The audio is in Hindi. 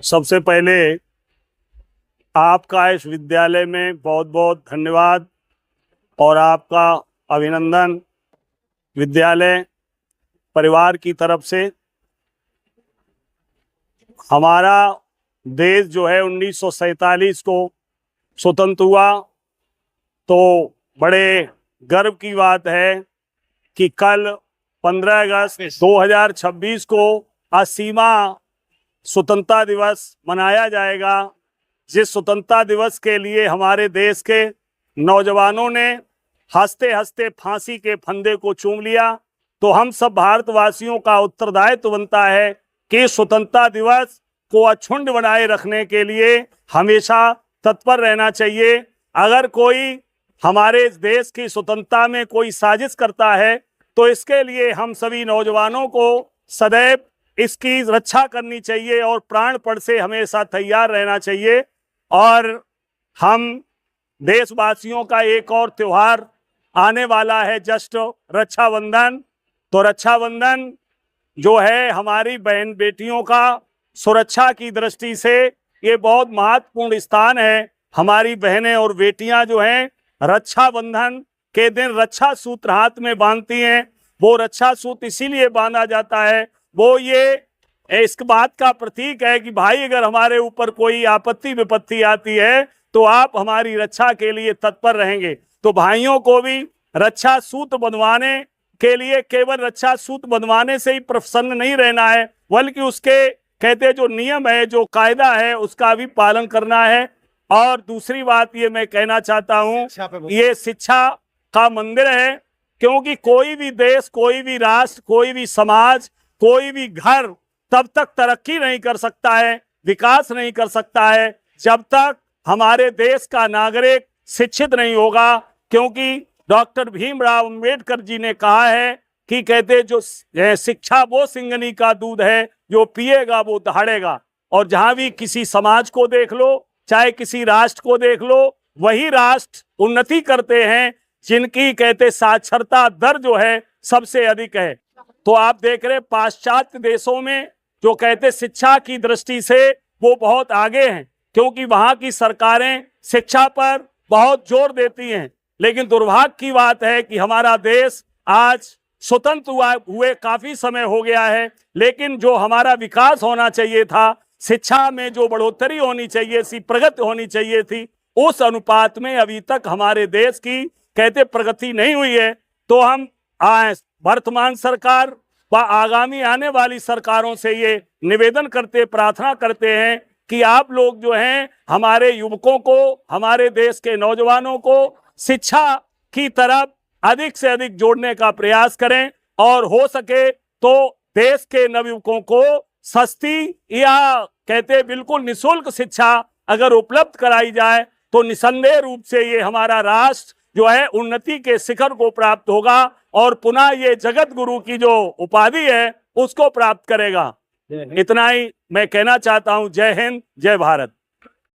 सबसे पहले आपका इस विद्यालय में बहुत बहुत धन्यवाद और आपका अभिनंदन विद्यालय परिवार की तरफ से। हमारा देश जो है 1947 को स्वतंत्र हुआ, तो बड़े गर्व की बात है कि कल 15 अगस्त 2026 को असीमा स्वतंत्रता दिवस मनाया जाएगा। जिस स्वतंत्रता दिवस के लिए हमारे देश के नौजवानों ने हंसते हंसते फांसी के फंदे को चूम लिया, तो हम सब भारतवासियों का उत्तरदायित्व बनता है कि स्वतंत्रता दिवस को अक्षुण्ण बनाए रखने के लिए हमेशा तत्पर रहना चाहिए। अगर कोई हमारे देश की स्वतंत्रता में कोई साजिश करता है तो इसके लिए हम सभी नौजवानों को सदैव इसकी रक्षा करनी चाहिए और प्राणपण से हमेशा तैयार रहना चाहिए। और हम देशवासियों का एक और त्योहार आने वाला है, जस्ट रक्षाबंधन। तो रक्षाबंधन जो है हमारी बहन बेटियों का सुरक्षा की दृष्टि से ये बहुत महत्वपूर्ण स्थान है। हमारी बहनें और बेटियां जो हैं रक्षाबंधन के दिन रक्षा सूत्र हाथ में बांधती हैं। वो रक्षा सूत्र इसीलिए बांधा जाता है, वो ये इस बात का प्रतीक है कि भाई अगर हमारे ऊपर कोई आपत्ति विपत्ति आती है तो आप हमारी रक्षा के लिए तत्पर रहेंगे। तो भाइयों को भी रक्षा सूत्र बंधवाने के लिए केवल रक्षा सूत्र बंधवाने से ही प्रसन्न नहीं रहना है, बल्कि उसके कहते जो नियम है, जो कायदा है, उसका भी पालन करना है। और दूसरी बात ये मैं कहना चाहता हूँ, ये शिक्षा का मंदिर है, क्योंकि कोई भी देश, कोई भी राष्ट्र, कोई भी समाज, कोई भी घर तब तक तरक्की नहीं कर सकता है, विकास नहीं कर सकता है, जब तक हमारे देश का नागरिक शिक्षित नहीं होगा। क्योंकि डॉक्टर भीमराव अंबेडकर जी ने कहा है कि कहते जो शिक्षा वो सिंगनी का दूध है, जो पिएगा वो दहाड़ेगा। और जहां भी किसी समाज को देख लो, चाहे किसी राष्ट्र को देख लो, वही राष्ट्र उन्नति करते हैं जिनकी कहते साक्षरता दर जो है सबसे अधिक है। तो आप देख रहे पाश्चात्य देशों में जो कहते शिक्षा की दृष्टि से वो बहुत आगे हैं, क्योंकि वहां की सरकारें शिक्षा पर बहुत जोर देती हैं। लेकिन दुर्भाग्य की बात है कि हमारा देश आज स्वतंत्र हुए काफी समय हो गया है, लेकिन जो हमारा विकास होना चाहिए था, शिक्षा में जो बढ़ोतरी होनी चाहिए थी, प्रगति होनी चाहिए थी, उस अनुपात में अभी तक हमारे देश की कहते प्रगति नहीं हुई है। तो हम वर्तमान सरकार व आगामी आने वाली सरकारों से ये निवेदन करते, प्रार्थना करते हैं कि आप लोग जो हैं हमारे युवकों को, हमारे देश के नौजवानों को शिक्षा की तरफ अधिक से अधिक जोड़ने का प्रयास करें, और हो सके तो देश के नवयुवकों को सस्ती या कहते बिल्कुल निःशुल्क शिक्षा अगर उपलब्ध कराई जाए तो निसंदेह रूप से ये हमारा राष्ट्र जो है उन्नति के शिखर को प्राप्त होगा और पुनः ये जगत गुरु की जो उपाधि है उसको प्राप्त करेगा। इतना ही मैं कहना चाहता हूं। जय हिंद, जय भारत।